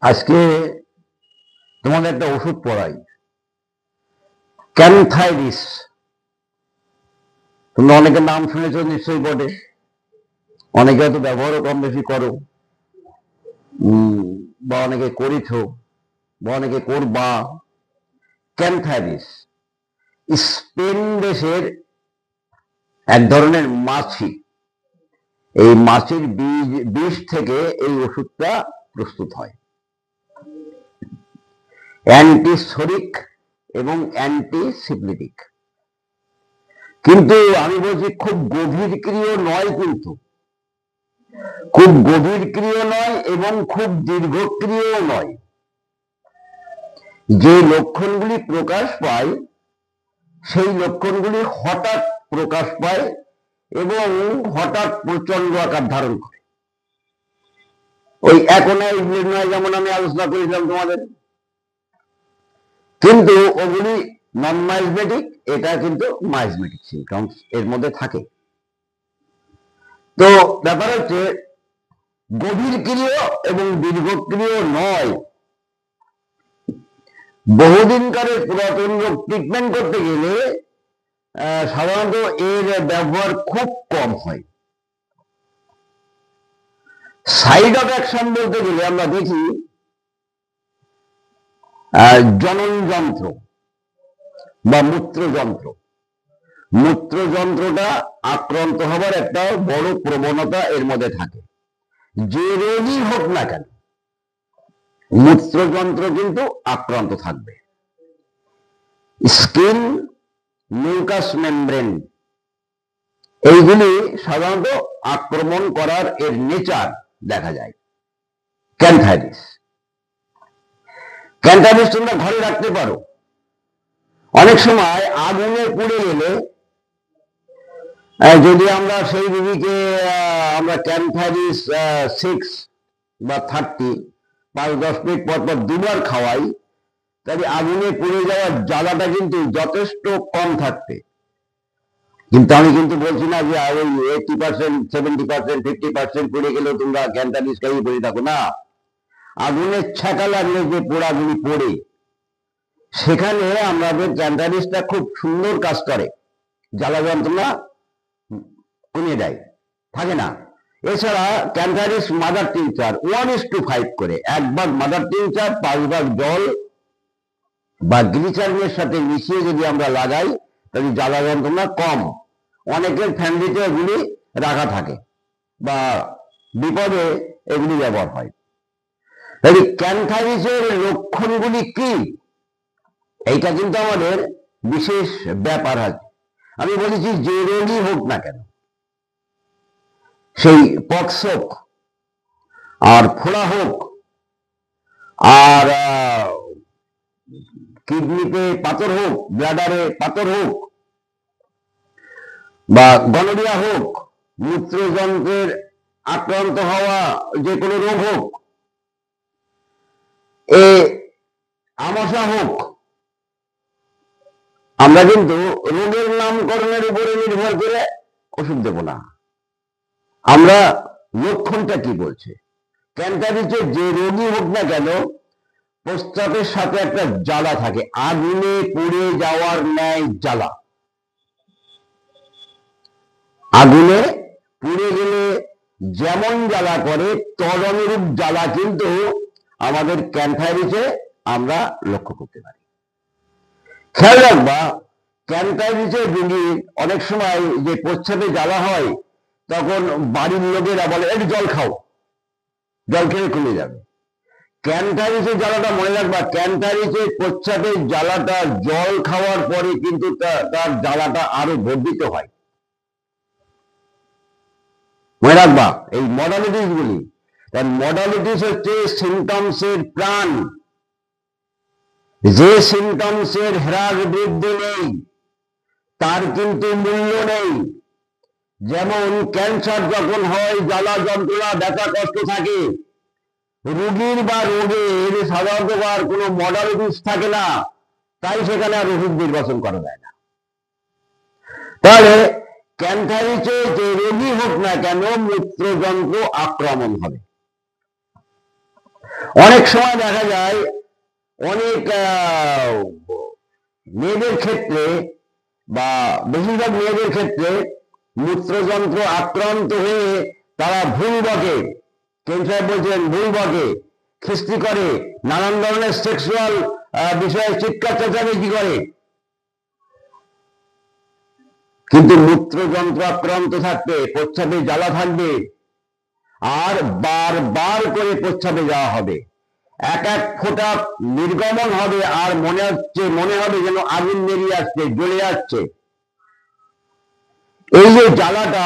আজকে তোমাদের একটা ওষুধ পড়াই, ক্যানথাইরিস। তোমরা অনেকের নাম শুনেছ নিশ্চয়ই বটে, অনেকে হয়তো ব্যবহারও কম বেশি করো, বা অনেকে করেছ, বা অনেকে করবা। ক্যানথাইরিস স্পেন দেশের এক ধরনের মাছি। এই মাছির বিষ থেকে এই ওষুধটা প্রস্তুত হয়। অ্যান্টিসোরিক এবং অ্যান্টিসিপ্লিটিক। কিন্তু আমি বলছি খুব গভীর ক্রিয় নয়, কিন্তু খুব গভীর ক্রিয় নয় এবং খুব দীর্ঘক্রিয় নয়। যে লক্ষণগুলি প্রকাশ পায় সেই লক্ষণগুলি হঠাৎ প্রকাশ পায় এবং হঠাৎ প্রচন্ড আকার ধারণ করে। ওই একনায় নয়, যেমন আমি আলোচনা করেছিলাম তোমাদের, কিন্তু ওগুলি নন মাইজমেটিক, এটা কিন্তু মাইজমেটিক সিমটমস এর মধ্যে থাকে। তো ব্যাপার হচ্ছে গভীর ক্রিয় এবং দীর্ঘক্রিয় নয়। বহুদিনকারের পুরাতন রোগ ট্রিটমেন্ট করতে গেলে সাধারণত এর ব্যবহার খুব কম হয়। সাইড অফ অ্যাকশন বলতে গেলে আমরা দেখি জনন যন্ত্র বা মূত্রযন্ত্র। মূত্রযন্ত্রটা আক্রান্ত হবার একটা বড় প্রবণতা এর মধ্যে থাকে। যে রোগই হোক না কেন মূত্রযন্ত্র কিন্তু আক্রান্ত থাকবে। স্কিন, মিউকাস মেমব্রেন, এইগুলি সাধারণত আক্রমণ করার এর নেচার দেখা যায়। ক্যানথাইরিস তোমরা ঘরে রাখতে পারো। অনেক সময় আগুনে পুড়ে গেলে যদি আমরা সেই রোগীকে আমরা ক্যানথাইরিস 6 বা 30 5-10 মিনিট পর পর দুবার খাওয়াই, তাহলে আগুনে পুড়ে যাওয়ার জ্বালাটা কিন্তু যথেষ্ট কম থাকবে। কিন্তু আমি কিন্তু বলছি না যে ওই 80%, 70%, 50% পুড়ে গেলেও তোমরা ক্যানথাইরিস খাইয়ে পড়ে থাকো না। আগুনের ছ্যাঁকা লাগলে যে পোড়াগুলি পড়ে, সেখানে আমাদের ক্যানথাইরিসটা খুব সুন্দর কাজ করে, জ্বালা যন্ত্রণা কমিয়ে দেয়, থাকে না। এছাড়া ক্যানথাইরিস মাদার টিংচার 1:5 করে, 1 ভাগ মাদার টিংচার 5 ভাগ জল বা গ্লিসারিনের সাথে মিশিয়ে যদি আমরা লাগাই, তাহলে জ্বালা যন্ত্রণা কম। অনেকের ফ্যামিলিতে এগুলি রাখা থাকে বা বিপদে এগুলি ব্যবহার হয়। তাহলে ক্যানথাইরিসের লক্ষণগুলি কি, এইটা কিন্তু আমাদের বিশেষ ব্যাপার আছে। আমি বলেছি যে রোগই হোক না কেন, সেই পক্স হোক আর ফোড়া হোক আর কিডনিতে পাথর হোক, ব্লাডারে পাথর হোক বা গনোরিয়া হোক, মূত্রযন্ত্রের আক্রান্ত হওয়া যে কোনো রোগ হোক, আমাশা হোক, আমরা কিন্তু রোগের নামকরণের উপরে নির্ভর করে ওষুধ দেব না। আমরা লক্ষণটা কি বলছে। ক্যানথাইরিসের যে রোগই হোক না কেন, প্রস্রাবের সাথে একটা জ্বালা থাকে, আগুনে পুড়ে যাওয়ার ন্যায় জ্বালা। আগুনে পুড়ে গেলে যেমন জ্বালা করে তদনুরূপ জ্বালা কিন্তু আমাদের ক্যানথাইরিসে আমরা লক্ষ্য করতে পারি। খেয়াল রাখবা, ক্যানথাইরিসের রোগী অনেক সময় যে প্রস্রাবে জ্বালা হয়, তখন বাড়ির লোকেরা বলে একটু জল খাও, জল খেলে কমে যাবে। ক্যানথাইরিসের জ্বালাটা মনে রাখবা, ক্যানথাইরিসের প্রস্রাবের জ্বালাটা জল খাওয়ার পরে কিন্তু তার জ্বালাটা আরো বর্ধিত হয়। মনে রাখবা এই মডালিটিস গুলি। মডালিটিস হচ্ছে সিমটমসের প্রাণ। যে সিমটমসের হ্রাস বৃদ্ধি নেই তার কিন্তু মূল্য নেই। যেমন ক্যান্সার যখন হয়, জ্বালা যন্ত্রণা ব্যথা কষ্ট থাকে, রোগীর বা রোগের সাধারণত আর কোনো মডালিটিস থাকে না, তাই সেখানে আর ওষুধ নির্বাচন করা যায় না। তাহলে ক্যানথাইরিসে যে রোগী হোক না কেন মূত্রযন্ত্র আক্রমণ হবে। অনেক সময় দেখা যায় অনেক মেয়েদের ক্ষেত্রে বা বেশিরভাগ মেয়েদের ক্ষেত্রে মূত্রযন্ত্র আক্রান্ত হয়ে তারা ভুল বকে, ক্যান্সার বলছেন ভুল বকে, খিস্তি করে, নানান ধরনের সেক্সুয়াল বিষয়ে চিৎকার চেঁচামেচি করে। কিন্তু মূত্রযন্ত্র আক্রান্ত থাকবে, প্রস্রাবে জ্বালা থাকবে, আর বারবার করে প্রস্রাবে যাওয়া হবে, এক এক ফোঁটা নির্গমন হবে, আর মনে হবে যেন আগুন বেরিয়ে আসছে, জ্বলে যাচ্ছে। এই যে জ্বালাটা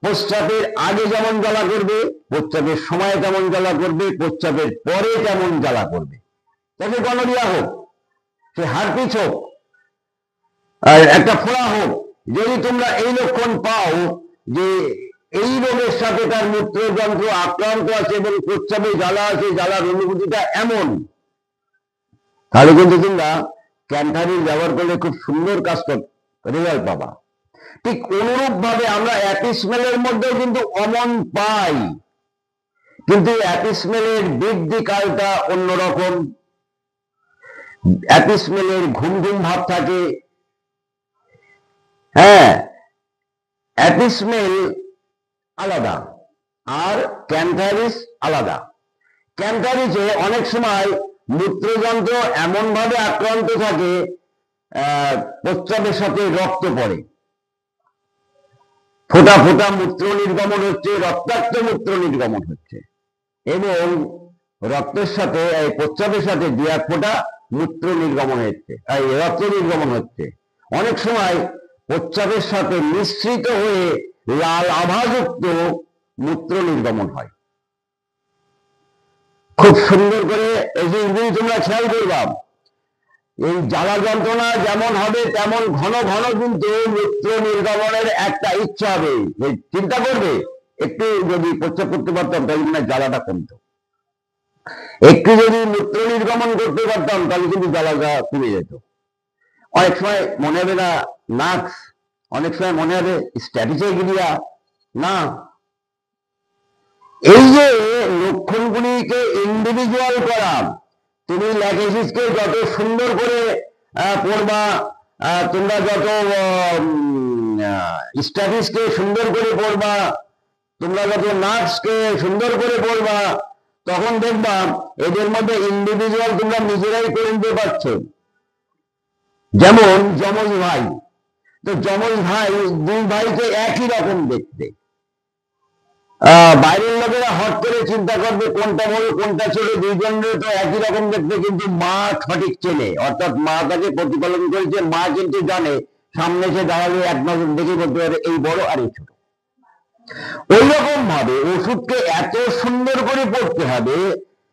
প্রস্রাবের আগে যেমন জ্বালা করবে, প্রস্রাবের সময় তেমন জ্বালা করবে, প্রস্রাবের পরে তেমন জ্বালা করবে। তাকে গনোরিয়া হোক, সে হারপিস হোক, একটা ফোড়া হোক, যদি তোমরা এই লক্ষণ পাও যে এই রোগের সাথে তার মূত্রযন্ত্র আক্রান্ত আছে এবং প্রস্রাবে জ্বালা আছে, জ্বালার অনুভূতিটা এমন, তাহলে কিন্তু তোমরা ক্যান্থারিন ব্যবহার করলে খুব সুন্দর কাজ রেজাল্ট পাবা। ঠিক অনুরূপ ভাবে আমরা অ্যাপিসমেলের মধ্যেও কিন্তু অমন পাই, কিন্তু অ্যাপিসমেলের বৃদ্ধি কালটা অন্যরকম। অ্যাপিসমেলের ঘুম ঘুম ভাব থাকে। হ্যাঁ, অ্যাপিসমেল আলাদা আর ক্যান্থারিস আলাদা। ক্যান্থারিসে অনেক সময় মূত্রযন্ত্র এমন ভাবে আক্রান্ত থাকে, প্রস্রাবের সাথে রক্ত পড়ে, ফোঁটা ফোঁটা মূত্র নির্গমন হচ্ছে, রক্তাক্ত মূত্র নির্গমন হচ্ছে, এবং রক্তের সাথে প্রস্রাবের সাথে দু এক ফোঁটা মূত্র নির্গমন হচ্ছে, রক্ত নির্গমন হচ্ছে। অনেক সময় প্রস্রাবের সাথে মিশ্রিত হয়ে লাল আভাযুক্ত মূত্র নির্গমন হয়। খুব সুন্দর করে এই জিনিসগুলি তোমরা খেয়াল করবা। এই জ্বালা যন্ত্রণা যেমন হবে তেমন ঘন ঘন কিন্তু মূত্র নির্গমনের একটা ইচ্ছা হবে। চিন্তা করবে, একটু যদি প্রস্রাব করতে পারতাম তাহলে কিনা জ্বালাটা কমতো, একটু যদি মূত্র নির্গমন করতে পারতাম তাহলে কিন্তু জ্বালাটা কমে যেত। অনেক সময় মনে হবে না নাক্স, অনেক সময় মনে হবে স্ট্র্যাটেজিয়া না। এই যে লক্ষণগুলিকে ইন্ডিভিজুয়াল করা, তুমি ল্যাকেসিসকে যত সুন্দর করে পড়বা, তোমরা যত স্ট্যাটিসকে সুন্দর করে পড়বা, তোমরা যত নার্সকে সুন্দর করে পড়বা, তখন দেখবা এদের মধ্যে ইন্ডিভিজুয়াল তোমরা নিজেরাই করে নিতে পারছো। যেমন যমজ ভাই, তো যমজ ভাই দুই ভাইকে একই রকম দেখতে, বাইরের লোকেরা হট করে চিন্তা করবে কোনটা বড় কোনটা ছোট, দুইজনের তো একই রকম দেখতে, কিন্তু মা সঠিক চেনে, অর্থাৎ মা তাকে প্রতিপালন করেছে, মা কিন্তু জানে, সামনে সে দাঁড়ালে এক নজর দেখে বলতে পারে এই বড় আর এই ছোট। ওই রকম ভাবে ওষুধকে এত সুন্দর করে পড়তে হবে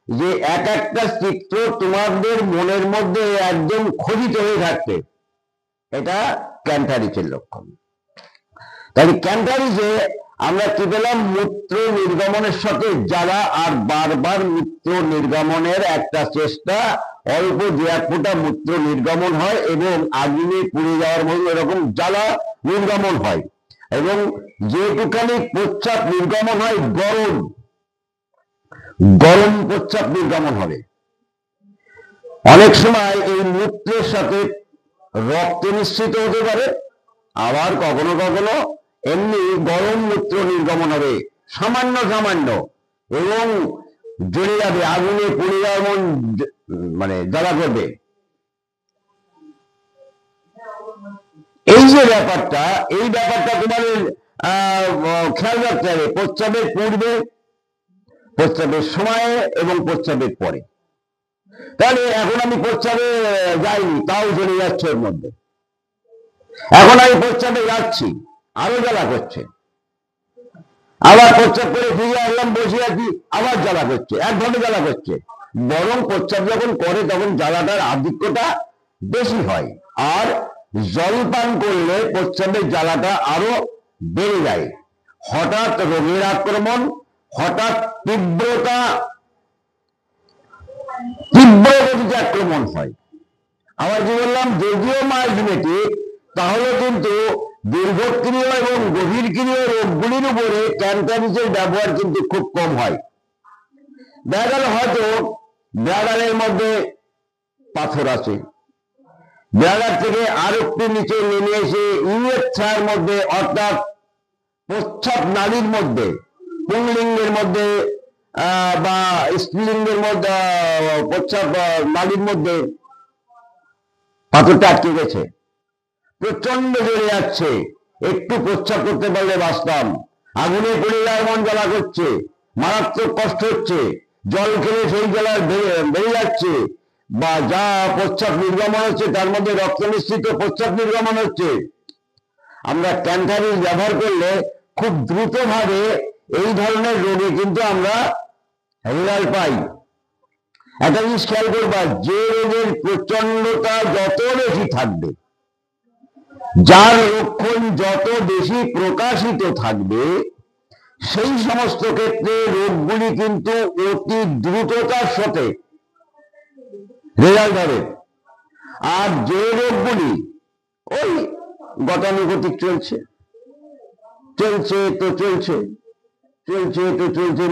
যে এক একটা চিত্র তোমাদের মনের মধ্যে একদম খোদিত হয়ে থাকবে। এটা ক্যান্থারিসের লক্ষণ। তাই ক্যান্থারিসে আমরা কি পেলাম? মূত্র নির্গমনের সাথে জ্বালা, আর বারবার মূত্র নির্গমনের একটা চেষ্টা, অল্প দু এক ফোঁটা মূত্র নির্গমন হয় এবং আগুনে পুড়ে যাওয়ার মতো এরকম জ্বালা নির্গমন হয়, এবং যেটুখানি প্রস্রাব নির্গমন হয় গরম গরম প্রস্রাব নির্গমন হবে। অনেক সময় এই মূত্রের সাথে রক্ত মিশ্রিত হতে পারে, আবার কখনো কখনো এমনি গরম মূত্র নির্গমন হবে, সামান্য সামান্য, এবং জ্বলে যাবে, আগুনে পুড়ে যাওয়ার মন মানে জ্বালা করবে। এই যে ব্যাপারটা, এই ব্যাপারটা তোমাদের খেয়াল রাখতে হবে প্রস্রাবের পূর্বে, প্রস্রাবের সময়ে এবং প্রস্রাবের পরে। তাহলে এখন আমি প্রস্রাবে যাইনি, তাও চলে যাচ্ছে ওর মধ্যে, এখন আমি প্রস্রাবে যাচ্ছি, আরো জ্বালা করছে, আবার প্রস্রাব করে ফিরে আসলাম, বসে আছি, আবার জ্বালা করছে, একভাবে জ্বালা করছে। বরং প্রস্রাব যখন করে তখন জ্বালাটার আধিক্যটা বেশি হয়, আর জল পান করলে প্রস্রাবের জ্বালাটা আরো বেড়ে যায়। হঠাৎ রোগের আক্রমণ, হঠাৎ তীব্র গতিতে আক্রমণ হয়। আবার কি বললাম, যদিও মাইজমেটিক, তাহলে কিন্তু দীর্ঘক্রিয় এবং গভীরক্রিয় রোগগুলির উপরে ক্যান্থারিসের ব্যবহার কিন্তু খুব কম হয়। দেখা গেল হয়তো ব্লাডারের মধ্যে পাথর আছে, ব্লাডার থেকে আর একটু নিচে নেমে এসে ইউরেথ্রার মধ্যে অর্থাৎ প্রস্রাব নালীর মধ্যে, পুংলিঙ্গের মধ্যে বা স্ত্রীলিঙ্গের মধ্যে প্রস্রাব নালীর মধ্যে পাথরটা আটকে গেছে, প্রচন্ড জোরে যাচ্ছে, একটু প্রস্রাব করতে পারলে বাঁচতাম, আগুনে পড়ে যাওয়ার মন জ্বালা করছে, মারাত্মক কষ্ট হচ্ছে, জল খেলে সেই জ্বালা বেড়ে যাচ্ছে, বা যা প্রস্রাব নির্গমন হচ্ছে তার মধ্যে রক্ত মিশ্রিত প্রস্রাব নির্গমন হচ্ছে। আমরা ক্যান্থারিস ব্যবহার করলে খুব দ্রুতভাবে এই ধরনের রোগে কিন্তু আমরা রেজাল্ট পাই। একটা জিনিস খেয়াল করবা, যে রোগের প্রচন্ডতা যত বেশি থাকবে, যার লক্ষণ যত বেশি প্রকাশিত থাকবে, সেই সমস্ত ক্ষেত্রে রোগগুলি কিন্তু অতি দ্রুততার সাথে রেজাল্ট হবে। আর যে রোগগুলি ওই গতানুগতিক চলছে তো চলছে,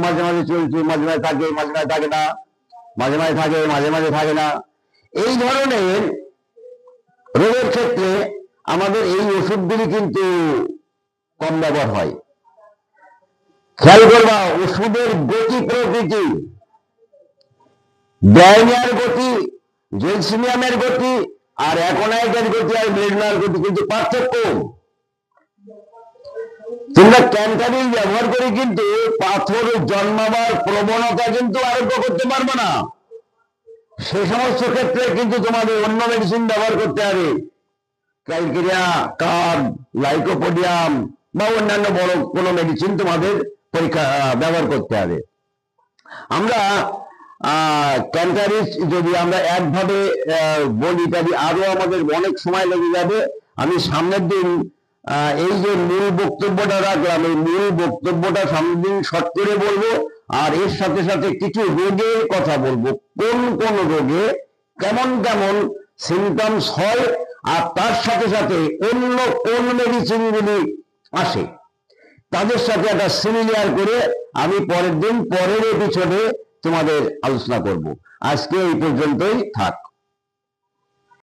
মাঝে মাঝে চলছে, মাঝে মাঝে থাকে, মাঝে মাঝে থাকে না, মাঝে মাঝে থাকে, মাঝে মাঝে থাকে না, এই ধরনের রোগের ক্ষেত্রে আমাদের এই ওষুধগুলি কিন্তু কম ব্যবহার হয়। খেয়াল করবা, ওষুধের গতি প্রকৃতি, ব্যায়ামের গতি, জেলসিনিয়ামের গতি, আর অ্যাকোনাইটের গতি আর ব্লেডনার গতি কিন্তু পার্থক্য। তোমরা ক্যান্থারিস ব্যবহার করে কিন্তু পাথর জন্মাবার প্রবণতা কিন্তু আরোগ্য করতে পারবে না। সে সমস্ত ক্ষেত্রে কিন্তু তোমাদের অন্য মেডিসিন ব্যবহার করতে হবে, ক্যালকেরিয়া, কার্ব, লাইকোপোডিয়াম বা অন্যান্য বড় কোনো মেডিসিন তোমাদের ব্যবহার করতে হবে। আমরা ক্যান্থারিস যদি আমরা একভাবে বলি তাহলে আরো আমাদের অনেক সময় লেগে যাবে। আমি সামনের দিন এই যে মূল বক্তব্যটা রাখলাম, এই মূল বক্তব্যটা সামনের দিন শর্ট করে বলবো, আর এর সাথে সাথে কিছু রোগের কথা বলবো, কোন কোন রোগে কেমন কেমন সিমটমস হয়, আর তার সাথে সাথে অন্য কোন মেডিসিনগুলি আসে তাদের সাথে একটা সিমিলার করে আমি পরের দিন পরের এপিসোডে তোমাদের আলোচনা করব। আজকে এই পর্যন্তই থাক।